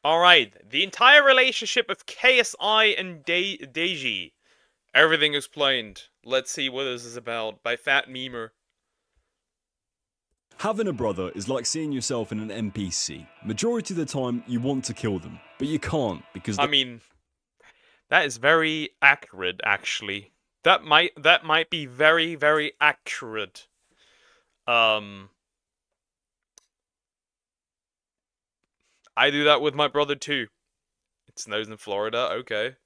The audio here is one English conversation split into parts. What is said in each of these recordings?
Alright, the entire relationship of KSI and Deji. Everything explained. Let's see what this is about by Fat Memer. Having a brother is like seeing yourself in an NPC. Majority of the time, you want to kill them, but you can't because I mean, that is very accurate, actually. That might be very, very accurate. I do that with my brother too. It snows in Florida, okay.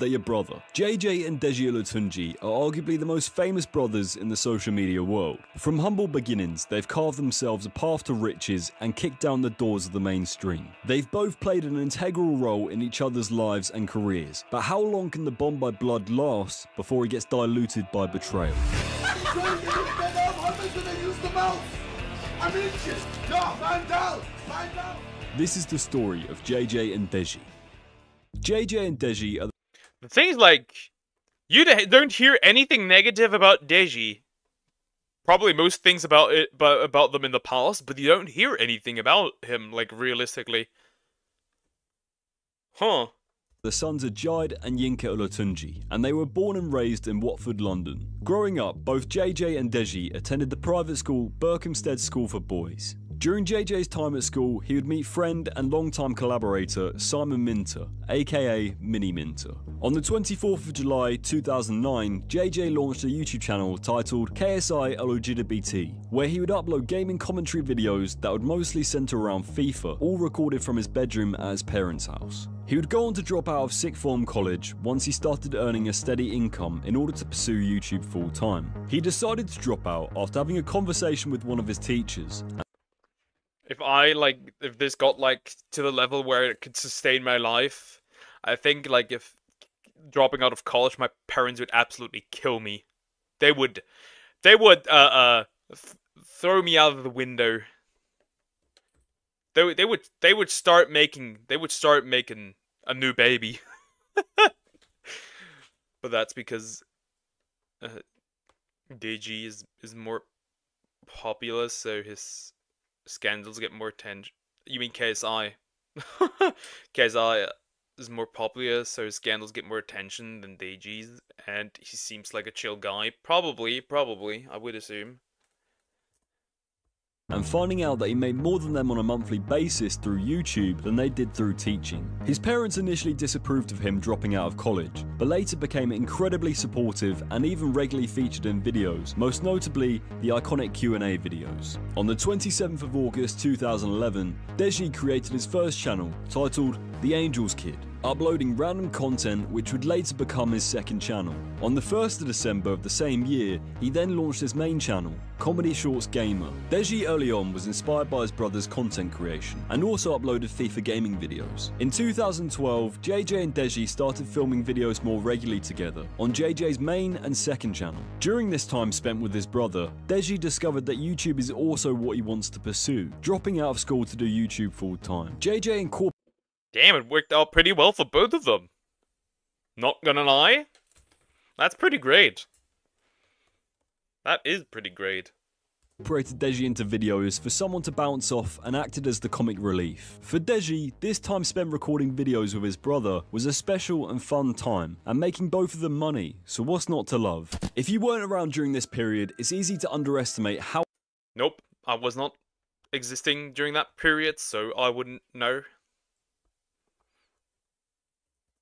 they're your brother. JJ and Deji Olatunji are arguably the most famous brothers in the social media world. From humble beginnings, they've carved themselves a path to riches and kicked down the doors of the mainstream. They've both played an integral role in each other's lives and careers, but how long can the bond by blood last before it gets diluted by betrayal? This is the story of JJ and Deji. JJ and Deji are The thing is, like, you don't hear anything negative about Deji. Probably most things about them in the past, but you don't hear anything about him, like, realistically. Huh. the sons of Jide and Yinka Olatunji, and they were born and raised in Watford, London. Growing up, both JJ and Deji attended the private school Berkhamsted School for Boys. During JJ's time at school, he would meet friend and longtime collaborator Simon Minter, aka Mini Minter. On the 24th of July 2009, JJ launched a YouTube channel titled KSI LGBT, where he would upload gaming commentary videos that would mostly centre around FIFA, all recorded from his bedroom at his parents' house. He would go on to drop out of sixth form college once he started earning a steady income in order to pursue YouTube full time. He decided to drop out after having a conversation with one of his teachers. If this got, like, to the level where it could sustain my life, I think, like, if dropping out of college, my parents would absolutely kill me. They would throw me out of the window. They would start making a new baby. But that's because Deji is more populous, so his scandals get more attention. You mean KSI? KSI is more popular, so his scandals get more attention than Deji's, and he seems like a chill guy. Probably, I would assume. And finding out that he made more than them on a monthly basis through YouTube than they did through teaching. His parents initially disapproved of him dropping out of college, but later became incredibly supportive and even regularly featured in videos, most notably the iconic Q&A videos. On the 27th of August 2011, Deji created his first channel, titled The Angel's Kid, uploading random content which would later become his second channel. On the 1st of December of the same year, he then launched his main channel, Comedy Shorts Gamer. Deji early on was inspired by his brother's content creation, and also uploaded FIFA gaming videos. In 2012, JJ and Deji started filming videos more regularly together, on JJ's main and second channel. During this time spent with his brother, Deji discovered that YouTube is also what he wants to pursue, dropping out of school to do YouTube full time. JJ incorporated Damn, it worked out pretty well for both of them. Not gonna lie. That's pretty great. That is pretty great. Deji into videos for someone to bounce off and acted as the comic relief. For Deji, this time spent recording videos with his brother was a special and fun time, and making both of them money, so what's not to love? If you weren't around during this period, it's easy to underestimate how— Nope, I was not existing during that period, so I wouldn't know.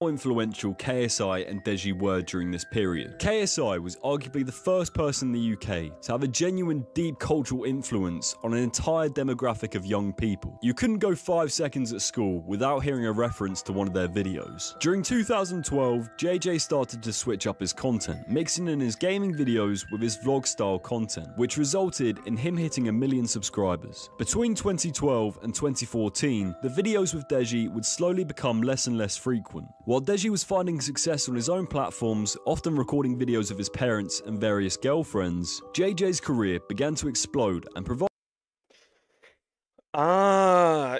influential KSI and Deji were during this period. KSI was arguably the first person in the UK to have a genuine deep cultural influence on an entire demographic of young people. You couldn't go 5 seconds at school without hearing a reference to one of their videos. During 2012, JJ started to switch up his content, mixing in his gaming videos with his vlog style content, which resulted in him hitting 1 million subscribers. Between 2012 and 2014, the videos with Deji would slowly become less and less frequent. While Deji was finding success on his own platforms, often recording videos of his parents and various girlfriends, JJ's career began to explode and provide—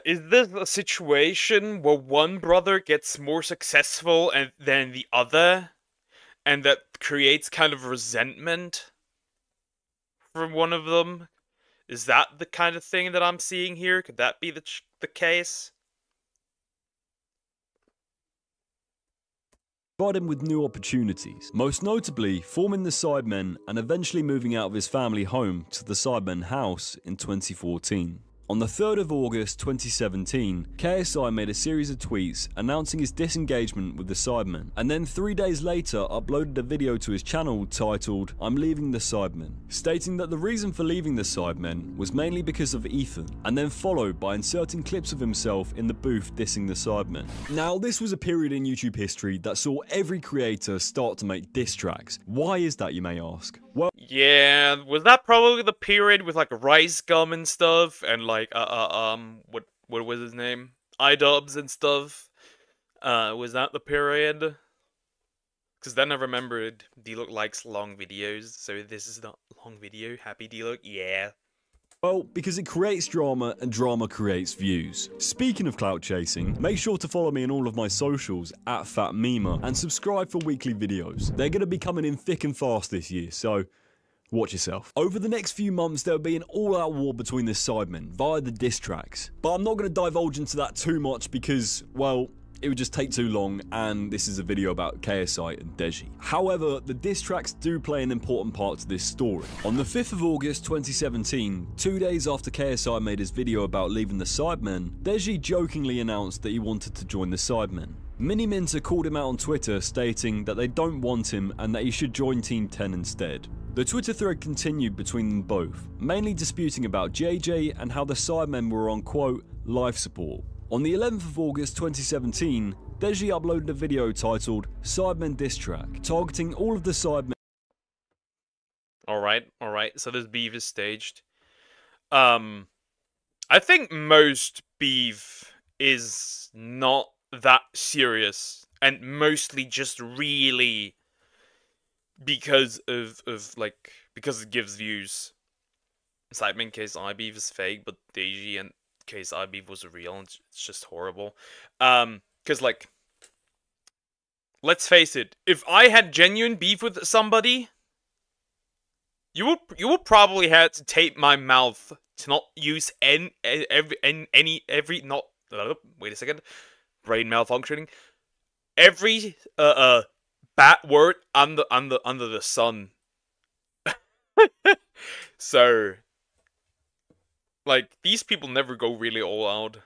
is this a situation where one brother gets more successful than the other, and that creates kind of resentment from one of them? Is that the kind of thing that I'm seeing here? Could that be the case? Provide him with new opportunities, most notably forming the Sidemen and eventually moving out of his family home to the Sidemen house in 2014. On the 3rd of August 2017, KSI made a series of tweets announcing his disengagement with the Sidemen, and then 3 days later uploaded a video to his channel titled "I'm leaving the Sidemen," stating that the reason for leaving the Sidemen was mainly because of Ethan, and then followed by inserting clips of himself in the booth dissing the Sidemen. Now, this was a period in YouTube history that saw every creator start to make diss tracks. Why is that, you may ask? Well, yeah, was that probably the period with like Rice Gum and stuff, and like what was his name? iDubbbz and stuff. Was that the period? Because then I remembered D-Look likes long videos, so this is not long video. Happy D-Look, yeah. well, because it creates drama and drama creates views. Speaking of clout chasing, make sure to follow me on all of my socials at FatMema and subscribe for weekly videos. They're going to be coming in thick and fast this year, so watch yourself. Over the next few months, there'll be an all-out war between the Sidemen via the diss tracks. But I'm not going to divulge into that too much because, well, it would just take too long, and this is a video about KSI and Deji. However, the diss tracks do play an important part to this story. On the 5th of August 2017, 2 days after KSI made his video about leaving the Sidemen, Deji jokingly announced that he wanted to join the Sidemen. Miniminter called him out on Twitter, stating that they don't want him and that he should join Team 10 instead. The Twitter thread continued between them both, mainly disputing about JJ and how the Sidemen were on, quote, life support. On the 11th of August 2017, Deji uploaded a video titled "Sidemen Diss Track," targeting all of the Sidemen. Alright, so this beef is staged. I think most beef is not that serious, and mostly just really because of because it gives views. Sidemen KSI beef is fake, but Deji and KSI beef was real, and it's just horrible. Because like, let's face it, if I had genuine beef with somebody, you would probably have to tape my mouth to not use every not wait a second, brain malfunctioning, every bad word under the sun. So, like, these people never go really all out.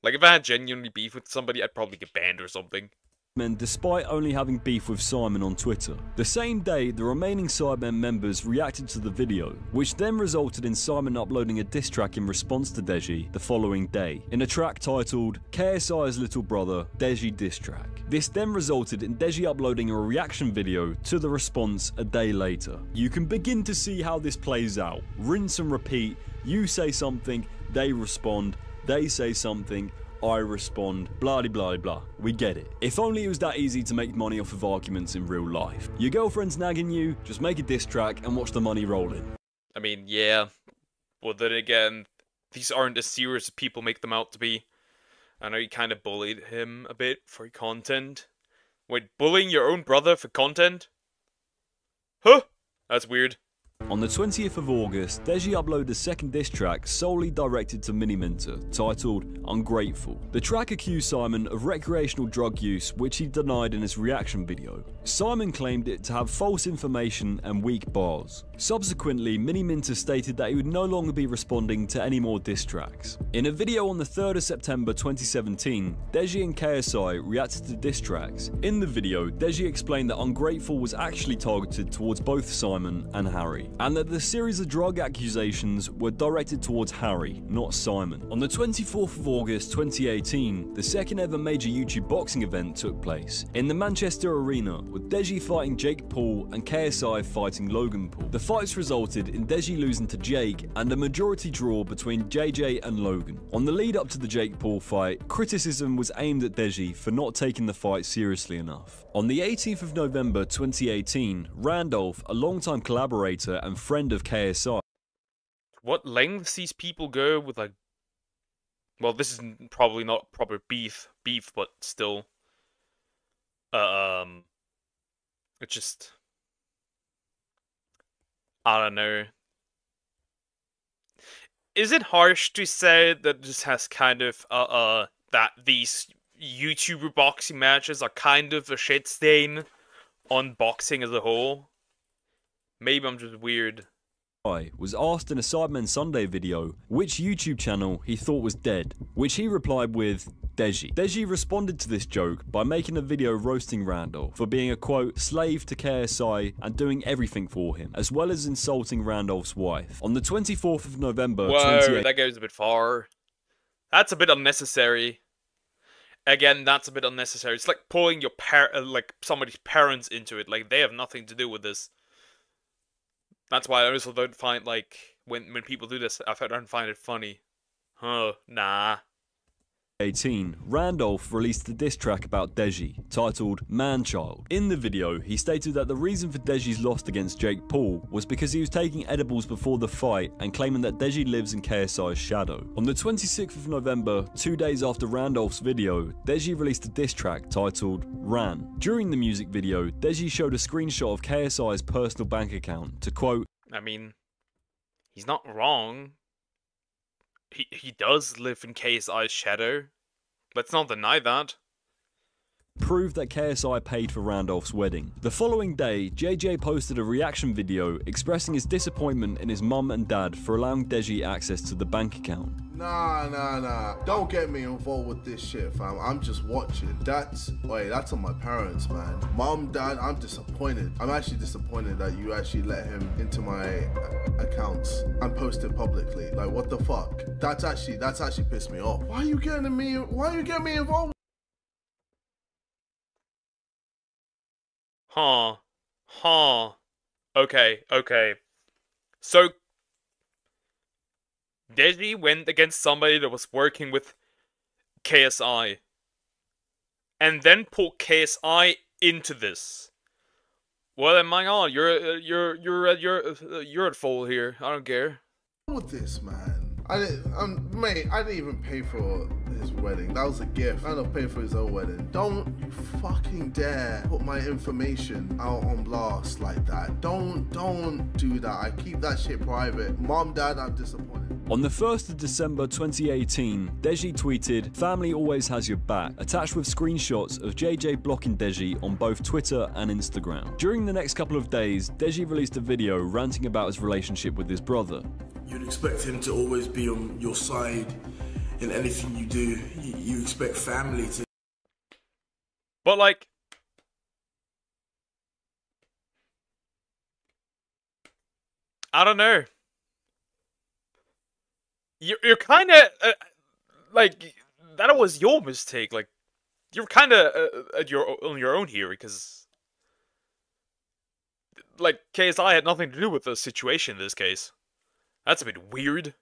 Like, if I had genuinely beef with somebody, I'd probably get banned or something. Despite only having beef with Simon on Twitter. The same day, the remaining Sidemen members reacted to the video, which then resulted in Simon uploading a diss track in response to Deji the following day, in a track titled "KSI's Little Brother, Deji Diss Track." This then resulted in Deji uploading a reaction video to the response a day later. You can begin to see how this plays out. Rinse and repeat, you say something, they respond, they say something, I respond, blah blah blah. We get it. If only it was that easy to make money off of arguments in real life. Your girlfriend's nagging you, just make a diss track and watch the money roll in. I mean, yeah. But then again, these aren't as serious as people make them out to be. I know you kind of bullied him a bit for content. Wait, bullying your own brother for content? Huh? That's weird. On the 20th of August, Deji uploaded a second diss track solely directed to Miniminter, titled "Ungrateful." The track accused Simon of recreational drug use, which he denied in his reaction video. Simon claimed it to have false information and weak bars. Subsequently, Miniminter stated that he would no longer be responding to any more diss tracks. In a video on the 3rd of September 2017, Deji and KSI reacted to diss tracks. In the video, Deji explained that Ungrateful was actually targeted towards both Simon and Harry, and that the series of drug accusations were directed towards Harry, not Simon. On the 24th of August 2018, the second ever major YouTube boxing event took place in the Manchester Arena, with Deji fighting Jake Paul and KSI fighting Logan Paul. The fights resulted in Deji losing to Jake and a majority draw between JJ and Logan. On the lead up to the Jake Paul fight, criticism was aimed at Deji for not taking the fight seriously enough. On the 18th of November 2018, Randolph, a longtime collaborator and friend of KSI. What lengths these people go with, like... Well, this is probably not proper beef, but still. It's just... I don't know. is it harsh to say that this has kind of that these YouTuber boxing matches are kind of a shit stain on boxing as a whole? Maybe I'm just weird. Was asked in a Sidemen Sunday video which YouTube channel he thought was dead, which he replied with Deji. Deji responded to this joke by making a video roasting Randolph for being a quote slave to KSI and doing everything for him, as well as insulting Randolph's wife. On the 24th of November, Whoa, that goes a bit far. That's a bit unnecessary. Again, that's a bit unnecessary. It's like pulling your like somebody's parents into it. Like they have nothing to do with this. That's why I also don't find, like, when people do this, I don't find it funny. Huh, nah. 2018, Randolph released a diss track about Deji, titled Man-Child. In the video, he stated that the reason for Deji's loss against Jake Paul was because he was taking edibles before the fight and claiming that Deji lives in KSI's shadow. On the 26th of November, 2 days after Randolph's video, Deji released a diss track titled Ran. During the music video, Deji showed a screenshot of KSI's personal bank account to quote, I mean, he's not wrong. He does live in KSI's shadow. Let's not deny that. Proved that KSI paid for Randolph's wedding. The following day, JJ posted a reaction video expressing his disappointment in his mum and dad for allowing Deji access to the bank account. Nah. Don't get me involved with this shit, fam. I'm just watching. That's on my parents, man. Mom, dad, I'm disappointed. I'm actually disappointed that you actually let him into my accounts and post it publicly. Like, what the fuck? That's actually pissed me off. Why are you getting me involved? Huh. Okay. So, Deji went against somebody that was working with KSI. And then pulled KSI into this. Well, then, my god, you're at fault here. I don't care. With this, man. Mate, I didn't even pay for his wedding. That was a gift. I don't pay for his own wedding. Don't you fucking dare put my information out on blast like that. Don't do that. I keep that shit private. Mom, dad, I'm disappointed. On the 1st of December 2018, Deji tweeted, "Family always has your back," attached with screenshots of JJ blocking Deji on both Twitter and Instagram. During the next couple of days, Deji released a video ranting about his relationship with his brother. You'd expect him to always be on your side in anything you do. You expect family to... But, like, I don't know. You're kind of, like, that was your mistake. Like, you're kind of on your own here, because, like, KSI had nothing to do with the situation in this case. That's a bit weird.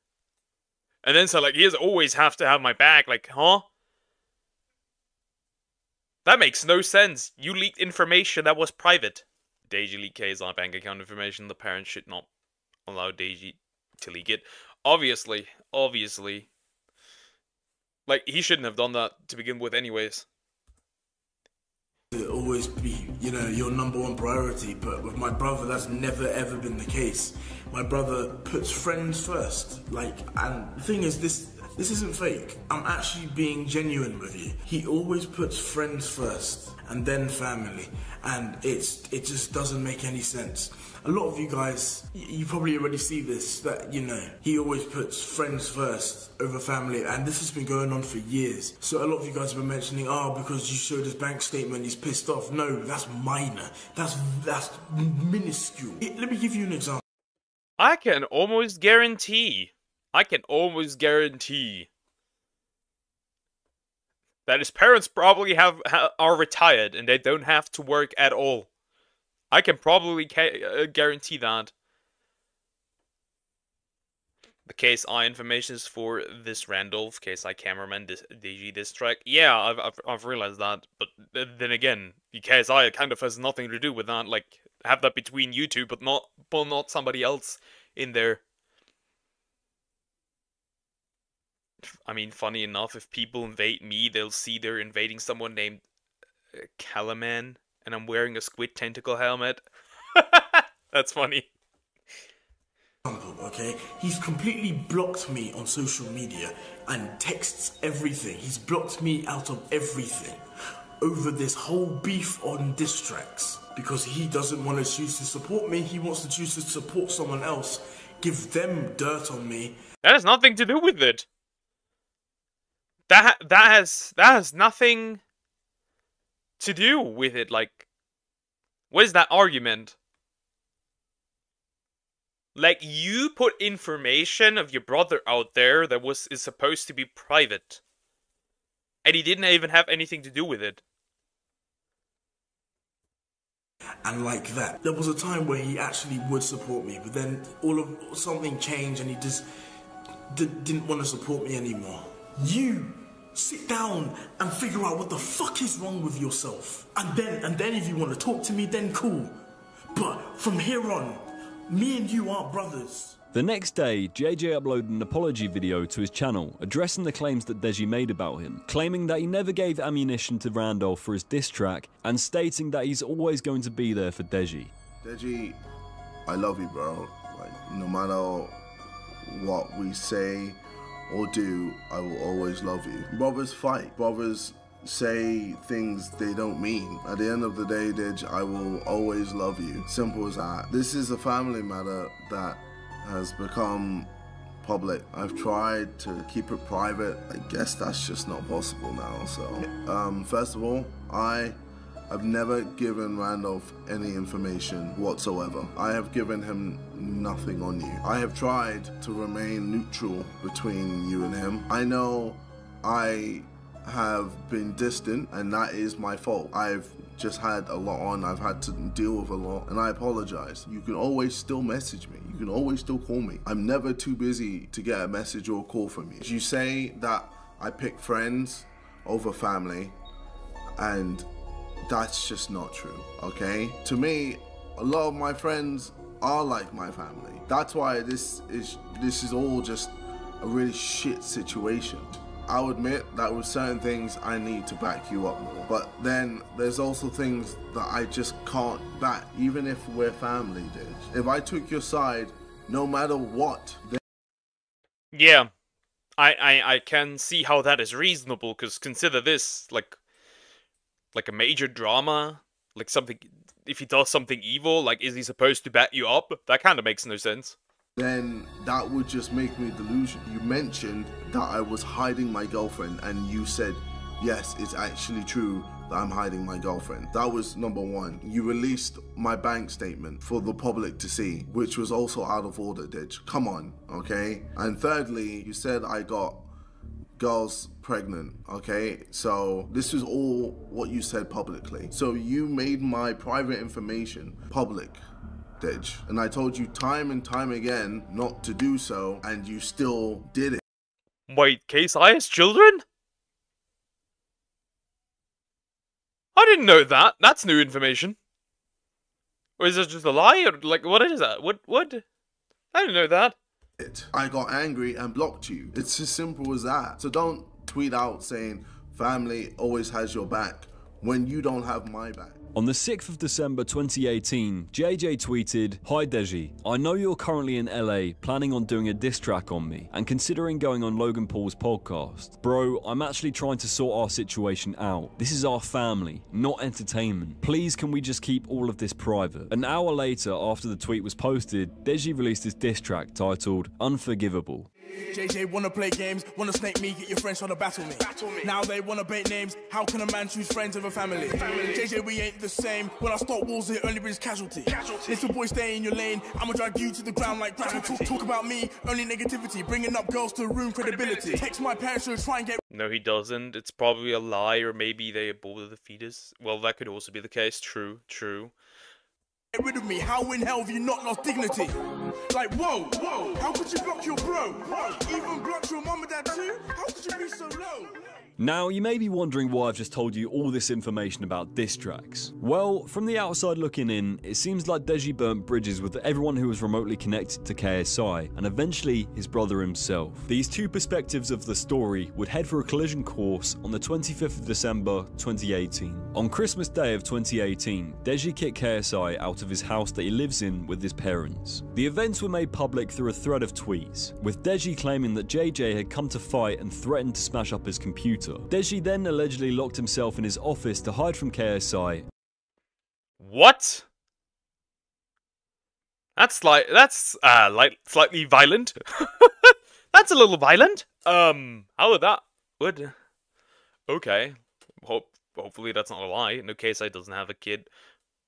And then so, like, he always have to have my back. Like, huh? That makes no sense. You leaked information that was private. Deji leaked KSI bank account information. The parents should not allow Deji to leak it. Obviously. Like, he shouldn't have done that to begin with anyways. To always be, your number one priority, but with my brother, that's never ever been the case. My brother puts friends first, and the thing is, this isn't fake. I'm actually being genuine with you. He always puts friends first, and then family, and it just doesn't make any sense. A lot of you guys, you probably already see this, that, he always puts friends first over family, and this has been going on for years. So a lot of you guys have been mentioning, because you showed his bank statement, he's pissed off. No, that's minor. That's minuscule. Let me give you an example. I can almost guarantee that his parents probably are retired and they don't have to work at all. I can probably guarantee that. The KSI information is for this Randolph, KSI cameraman, Deji diss track. Yeah, I've realized that, but then again, the KSI kind of has nothing to do with that. Like, have that between you two, but not somebody else in there. I mean, funny enough, if people invade me, they'll see they're invading someone named Calaman, and I'm wearing a squid tentacle helmet. That's funny. Okay, he's completely blocked me on social media and texts everything. He's blocked me out of everything over this whole beef on diss tracks because he doesn't want to choose to support me. He wants to choose to support someone else, give them dirt on me. That has nothing to do with it. That has nothing to do with it. Like, what is that argument? Like, you put information of your brother out there that is supposed to be private. And he didn't even have anything to do with it. And like that. There was a time where he actually would support me, but then something changed and he just didn't want to support me anymore. You sit down and figure out what the fuck is wrong with yourself. And then if you want to talk to me, then cool. But from here on, me and you aren't brothers. The next day, JJ uploaded an apology video to his channel, addressing the claims that Deji made about him, claiming that he never gave ammunition to Randolph for his diss track, and stating that he's always going to be there for Deji. Deji, I love you, bro. Like, no matter what we say or do, I will always love you. Brothers fight. Brothers say things they don't mean. At the end of the day, Deji, I will always love you. Simple as that. This is a family matter that has become public. I've tried to keep it private. I guess that's just not possible now. So, first of all, I have never given Randolph any information whatsoever. I have given him nothing on you. I have tried to remain neutral between you and him. I know I have been distant and that is my fault. I've just had a lot on. I've had to deal with a lot and I apologize. You can always still message me. You can always still call me. I'm never too busy to get a message or a call from you. You say that I pick friends over family and that's just not true, okay? To me, a lot of my friends are like my family. That's why this is all just a really shit situation. I'll admit that with certain things I need to back you up more. But then there's also things that I just can't back, even if we're family, Deji. If I took your side, no matter what, then Yeah, I can see how that is reasonable, because consider this, like a major drama, like something, if he does something evil, like, is he supposed to back you up? That kind of makes no sense. then that would just make me delusional. You mentioned that I was hiding my girlfriend and you said, yes, it's actually true that I'm hiding my girlfriend. That was number one. You released my bank statement for the public to see, which was also out of order, Deji. Come on, okay? And thirdly, you said I got girls pregnant, okay? So this is all what you said publicly. So you made my private information public, Deji. And I told you time and time again not to do so, and you still did it. Wait, KSI has children? I didn't know that. That's new information. Or is it just a lie? Or, like, what is that? What? I didn't know that. I got angry and blocked you. It's as simple as that. So don't tweet out saying family always has your back when you don't have my back. On the 6th of December 2018, JJ tweeted, "Hi Deji, I know you're currently in LA planning on doing a diss track on me and considering going on Logan Paul's podcast. Bro, I'm actually trying to sort our situation out. This is our family, not entertainment. Please can we just keep all of this private?" An hour later, after the tweet was posted, Deji released his diss track titled Unforgivable. JJ wanna play games, wanna snake me, get your friends trying to battle me. Now they wanna bait names, how can a man choose friends over family? JJ, we ain't the same, when I start wars it only brings casualty. Little boy, stay in your lane, I'ma drag you to the ground like gravity. Talk about me, only negativity, bringing up girls to ruin credibility. Text my parents to try and get... No, he doesn't. It's probably a lie, or maybe they aborted the fetus. Well, that could also be the case. True. Get rid of me, how in hell have you not lost dignity? Like, whoa, how could you block your bro? Even block your mum and dad too? How could you be so low? Now, you may be wondering why I've just told you all this information about diss tracks. Well, from the outside looking in, it seems like Deji burnt bridges with everyone who was remotely connected to KSI, and eventually his brother himself. These two perspectives of the story would head for a collision course on the 25th of December 2018. On Christmas Day of 2018, Deji kicked KSI out of his house that he lives in with his parents. The events were made public through a thread of tweets, with Deji claiming that JJ had come to fight and threatened to smash up his computer. Deji then allegedly locked himself in his office to hide from KSI. What? That's slightly violent. That's a little violent. How would okay. Hopefully that's not a lie. No, KSI doesn't have a kid,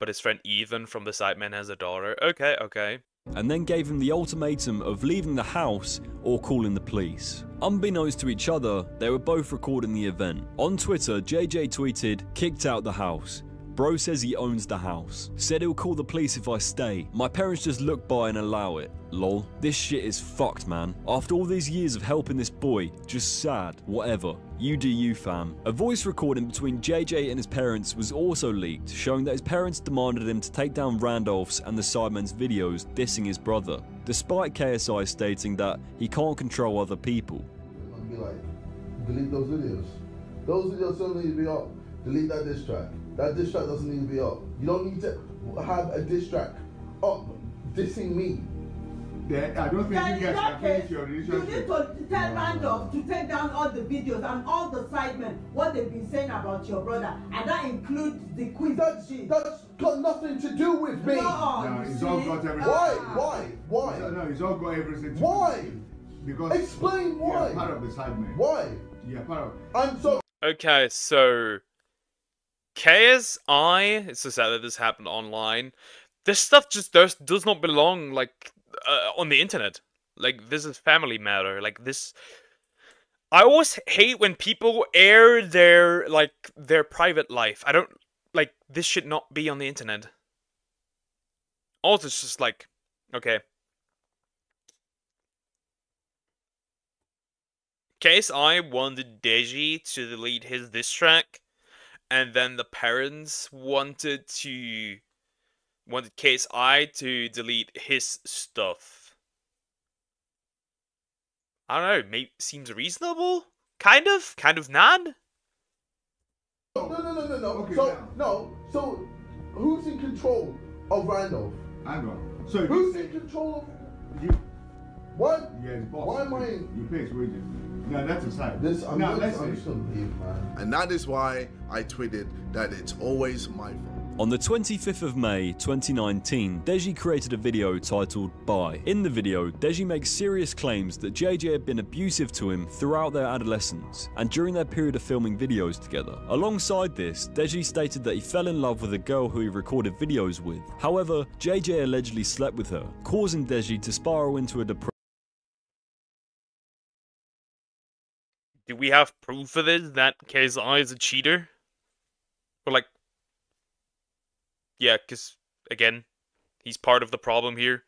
but his friend Ethan from the Sidemen has a daughter. Okay. And then gave him the ultimatum of leaving the house or calling the police. Unbeknownst to each other, they were both recording the event. On Twitter, JJ tweeted, "Kicked out the house. Bro says he owns the house. Said he'll call the police if I stay. My parents just look by and allow it. Lol. This shit is fucked, man. After all these years of helping this boy, just sad. Whatever. You do you, fam." A voice recording between JJ and his parents was also leaked, showing that his parents demanded him to take down Randolph's and the Sidemen's videos dissing his brother, despite KSI stating that he can't control other people. I'd be like, delete those videos. Those videos don't need to be up. Delete that diss track. That diss track doesn't need to be up. You don't need to have a diss track up dissing me. I don't think you guys can finish your You relationship. need to tell Randolph to take down all the videos and all the Sidemen, what they've been saying about your brother, and that includes the quiz. That's got nothing to do with me. No, it's all got everything. Why? No, it's all got everything. Why? Because explain why. You're part of the Sidemen. Why? Yeah, part of. I'm so. Okay, so KSI. It's so sad that this happened online. This stuff just does not belong on the internet. Like, this is family matter. Like, this. I always hate when people air their private life. I don't like, this should not be on the internet. Also, it's just like, okay. KSI wanted Deji to delete his diss track, and then the parents wanted KSI to delete his stuff. I don't know, maybe seems reasonable? Kind of not? No. Okay, So, who's in control of Randolph? Hang on. So Who's in control of you? what? Yeah, it's boss. Why am I? You pay his wages. No, that's aside. I'm now just let's gonna leave, man. And that is why I tweeted that it's always my fault. On the 25th of May 2019, Deji created a video titled Bye. In the video, Deji makes serious claims that JJ had been abusive to him throughout their adolescence and during their period of filming videos together. Alongside this, Deji stated that he fell in love with a girl who he recorded videos with. However, JJ allegedly slept with her, causing Deji to spiral into a depression. Do we have proof of this, that KSI is a cheater? Or like... Yeah, because, again, he's part of the problem here.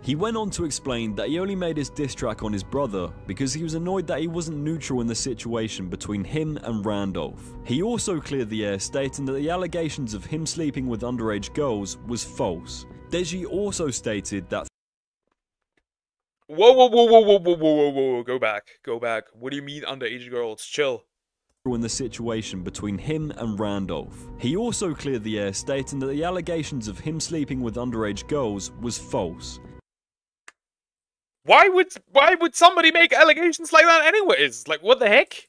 He went on to explain that he only made his diss track on his brother because he was annoyed that he wasn't neutral in the situation between him and Randolph. He also cleared the air, stating that the allegations of him sleeping with underage girls was false. Deji also stated that Whoa, go back. What do you mean underage girls? Chill. in the situation between him and Randolph. He also cleared the air, stating that the allegations of him sleeping with underage girls was false. Why would somebody make allegations like that anyways? Like, what the heck?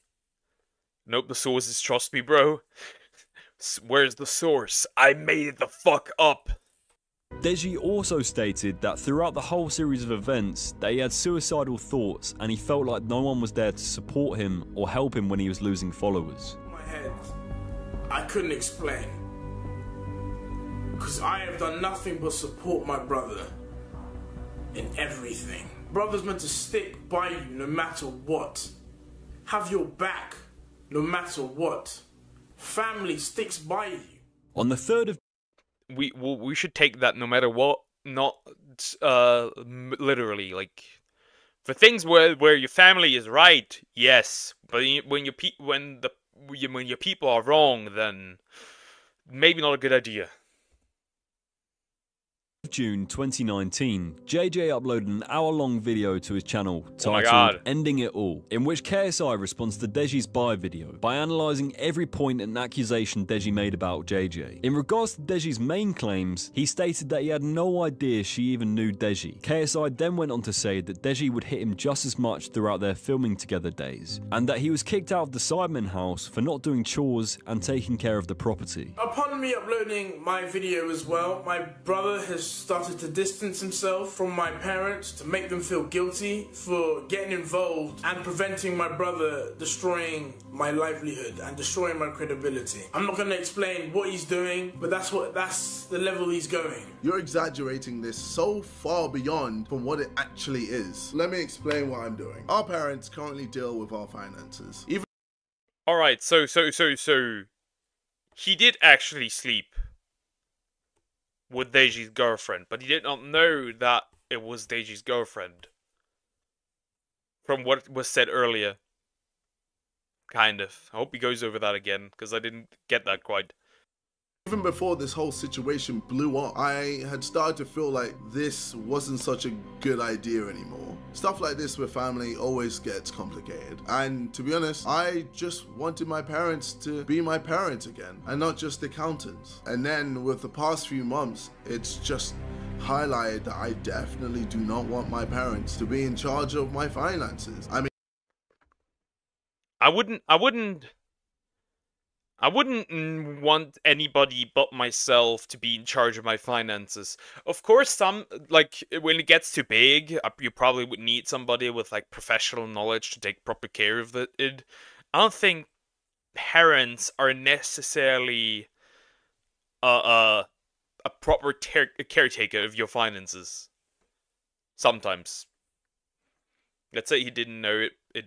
Nope, the source is, trust me, bro. Where's the source? I made it the fuck up. Deji also stated that throughout the whole series of events that he had suicidal thoughts and he felt like no one was there to support him or help him when he was losing followers. In my head, I couldn't explain. Because I have done nothing but support my brother in everything. Brother's meant to stick by you no matter what. Have your back no matter what. Family sticks by you. On the 3rd of we should take that no matter what, not literally, like, For things where your family is right, yes, but when your people are wrong, then maybe not a good idea. June 2019, JJ uploaded an hour-long video to his channel Oh my titled God. Ending It All, in which KSI responds to Deji's buy video by analysing every point and accusation Deji made about JJ. In regards to Deji's main claims, he stated that he had no idea she even knew Deji. KSI then went on to say that Deji would hit him just as much throughout their filming together days, and that he was kicked out of the Sidemen house for not doing chores and taking care of the property. Upon me uploading my video as well, my brother has started to distance himself from my parents to make them feel guilty for getting involved and preventing my brother destroying my livelihood and destroying my credibility. I'm not going to explain what he's doing, but that's the level he's going. You're exaggerating this so far beyond from what it actually is. Let me explain what I'm doing. Our parents currently deal with our finances. Even Alright, so he did actually sleep with Deji's girlfriend, but he did not know that it was Deji's girlfriend. From what was said earlier. Kind of. I hope he goes over that again, because I didn't get that quite. Even before this whole situation blew up, I had started to feel like this wasn't such a good idea anymore. Stuff like this with family always gets complicated. And to be honest, I just wanted my parents to be my parents again and not just accountants. And then with the past few months, it's just highlighted that I definitely do not want my parents to be in charge of my finances. I mean, I wouldn't want anybody but myself to be in charge of my finances. Of course, when it gets too big, you probably would need somebody with, like, professional knowledge to take proper care of it. I don't think parents are necessarily a proper caretaker of your finances. Sometimes. Let's say he didn't know it,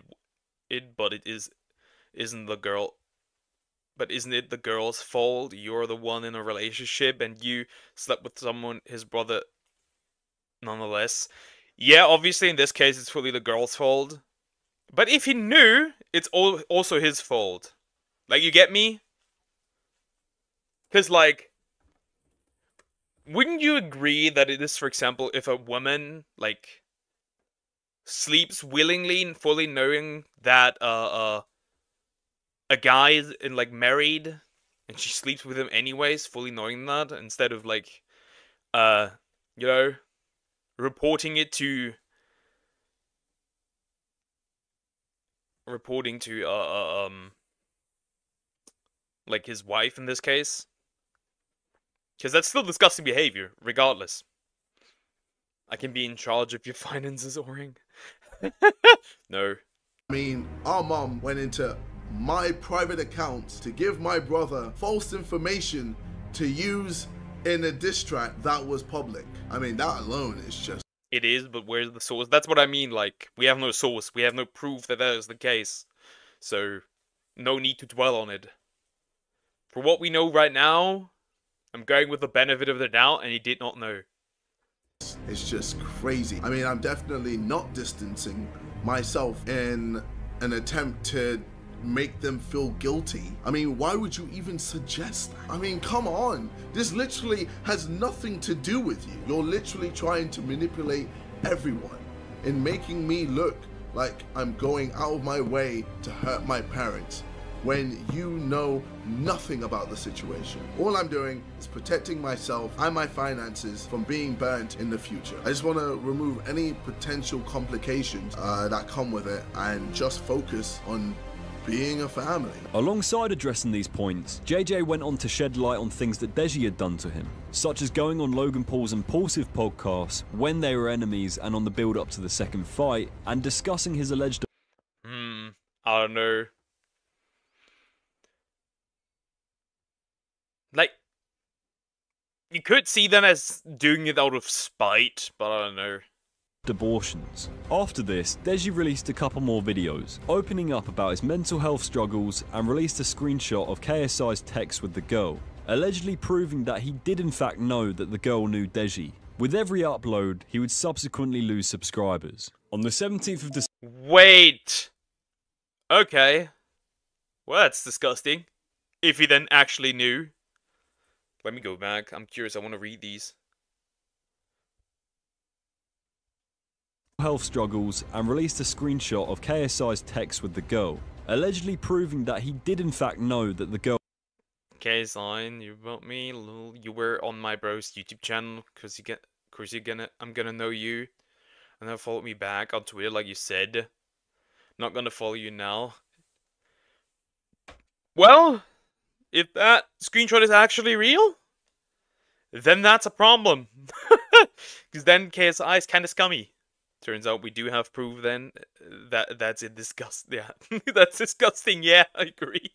but isn't the girl. But isn't it the girl's fault? You're the one in a relationship and you slept with someone, his brother, nonetheless. Yeah, obviously in this case it's fully the girl's fault. But if he knew, it's also his fault. Like, you get me? Because, like, wouldn't you agree that it is, for example, if a woman, like, sleeps willingly and fully knowing that, a guy is married, and she sleeps with him anyways, fully knowing that, instead of reporting to his wife in this case, because that's still disgusting behavior, regardless. I can be in charge of your finances, Oring. No. I mean, our mom went into my private accounts to give my brother false information to use in a diss track that was public. I mean, that alone is just... It is, but where's the source? That's what I mean, like, we have no source, we have no proof that that is the case. So, no need to dwell on it. For what we know right now, I'm going with the benefit of the doubt, and he did not know. It's just crazy. I mean, I'm definitely not distancing myself in an attempt to make them feel guilty. I mean, why would you even suggest that? I mean, come on. This literally has nothing to do with you. You're literally trying to manipulate everyone in making me look like I'm going out of my way to hurt my parents when you know nothing about the situation. All I'm doing is protecting myself and my finances from being burnt in the future. I just want to remove any potential complications that come with it and just focus on being a family. Alongside addressing these points, JJ went on to shed light on things that Deji had done to him, such as going on Logan Paul's Impulsive podcast when they were enemies and on the build up to the second fight, and discussing his alleged... I don't know. Like, you could see them as doing it out of spite, but I don't know. abortions. After this, Deji released a couple more videos, opening up about his mental health struggles and released a screenshot of KSI's text with the girl, allegedly proving that he did in fact know that the girl knew Deji. With every upload, he would subsequently lose subscribers. On the 17th of December, Wait. Okay. Well, that's disgusting. If he then actually knew. Let me go back. I'm curious. I want to read these. health struggles and released a screenshot of KSI's text with the girl, allegedly proving that he did in fact know that the girl KSI, you about me? You were on my bro's YouTube channel, I'm gonna know you. And then follow me back on Twitter like you said. Not gonna follow you now. Well, if that screenshot is actually real, then that's a problem. Because then KSI is kind of scummy. Turns out we do have proof then that's a disgust. Yeah, that's disgusting. Yeah, I agree.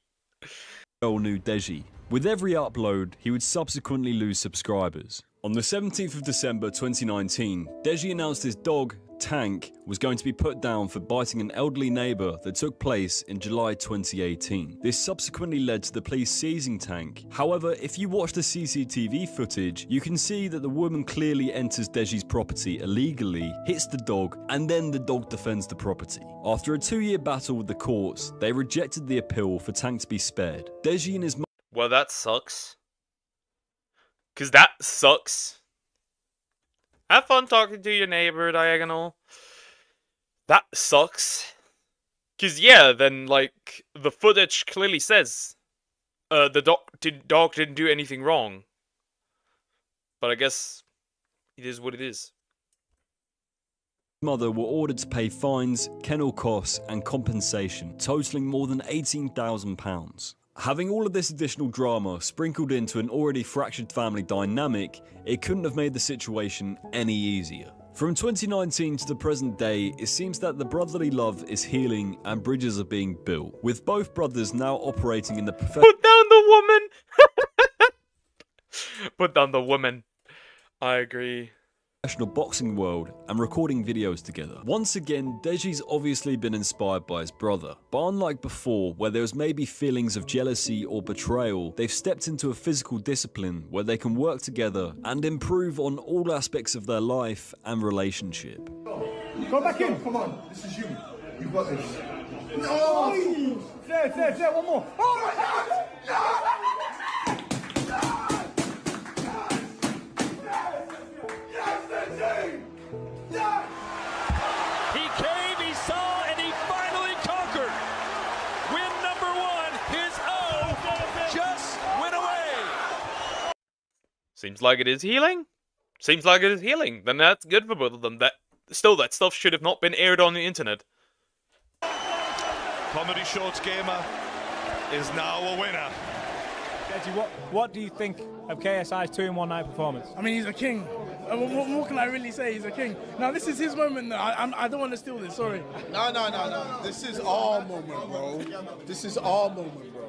girl knew Deji. With every upload, he would subsequently lose subscribers. On the 17th of December 2019, Deji announced his dog, Tank, was going to be put down for biting an elderly neighbour that took place in July 2018. This subsequently led to the police seizing Tank. However, if you watch the CCTV footage, you can see that the woman clearly enters Deji's property illegally, hits the dog, and then the dog defends the property. After a 2-year battle with the courts, they rejected the appeal for Tank to be spared. Deji and his mum. Well, that sucks. Because that sucks. Have fun talking to your neighbor, Diagonal. That sucks. Because, yeah, then, like, the footage clearly says the dog didn't do anything wrong. But I guess it is what it is. Mother were ordered to pay fines, kennel costs, and compensation, totaling more than £18,000. Having all of this additional drama sprinkled into an already fractured family dynamic, it couldn't have made the situation any easier. From 2019 to the present day, it seems that the brotherly love is healing and bridges are being built, with both brothers now operating in the professional. Put down the woman! Put down the woman. I agree. Boxing world and recording videos together. Once again, Deji's obviously been inspired by his brother, but unlike before where there was maybe feelings of jealousy or betrayal, they've stepped into a physical discipline where they can work together and improve on all aspects of their life and relationship. Go back in. Come on. This is you. You got this. No! There, one more. Oh my God! No! He came, he saw, and he finally conquered. Win number 1, his O just went away. Seems like it is healing. Seems like it is healing. Then that's good for both of them. That stuff should have not been aired on the internet. Comedy Shorts Gamer is now a winner. Deji, what do you think of KSI's 2-in-1 night performance? I mean, he's a king. What more can I really say? He's a king. Now, this is his moment. I don't want to steal this, sorry. No. This is our moment, bro. This is our moment, bro.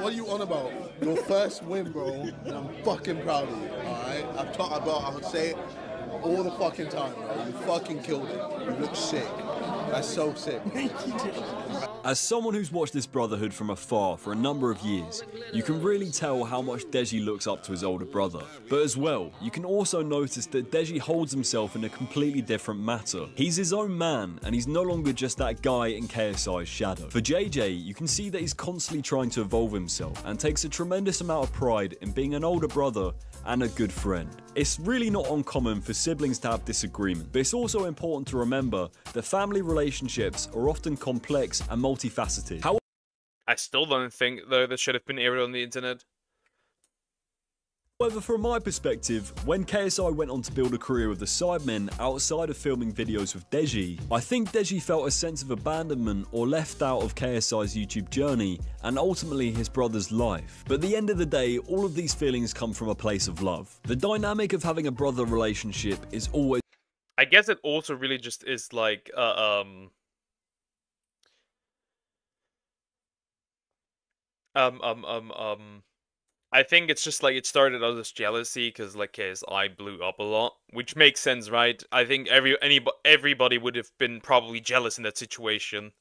What are you on about? Your first win, bro. And I'm fucking proud of you, alright? I would say it all the fucking time, bro. You fucking killed it. You look sick. That's so sick. As someone who's watched this brotherhood from afar for a number of years, you can really tell how much Deji looks up to his older brother. But as well, you can also notice that Deji holds himself in a completely different matter. He's his own man, and he's no longer just that guy in KSI's shadow. For JJ, you can see that he's constantly trying to evolve himself, and takes a tremendous amount of pride in being an older brother and a good friend. It's really not uncommon for siblings to have disagreement, but it's also important to remember that family relationships are often complex and multifaceted. I still don't think, though, that should have been aired on the internet. However, from my perspective, when KSI went on to build a career with the Sidemen outside of filming videos with Deji, I think Deji felt a sense of abandonment or left out of KSI's YouTube journey and ultimately his brother's life. But at the end of the day, all of these feelings come from a place of love. The dynamic of having a brother relationship is always... I guess it also really just is like, I think it's just like it started out as jealousy because like KSI blew up a lot, which makes sense, right? I think everybody would have been probably jealous in that situation.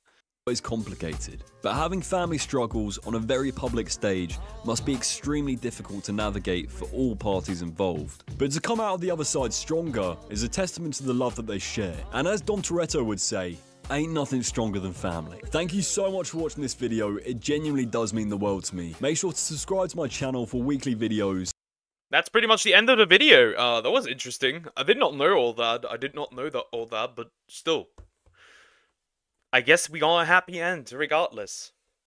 is complicated, but having family struggles on a very public stage must be extremely difficult to navigate for all parties involved. But to come out of the other side stronger is a testament to the love that they share. And as Dom Toretto would say, ain't nothing stronger than family. Thank you so much for watching this video, it genuinely does mean the world to me. Make sure to subscribe to my channel for weekly videos. That's pretty much the end of the video. That was interesting. I did not know all that. But still. I guess we got a happy end, regardless.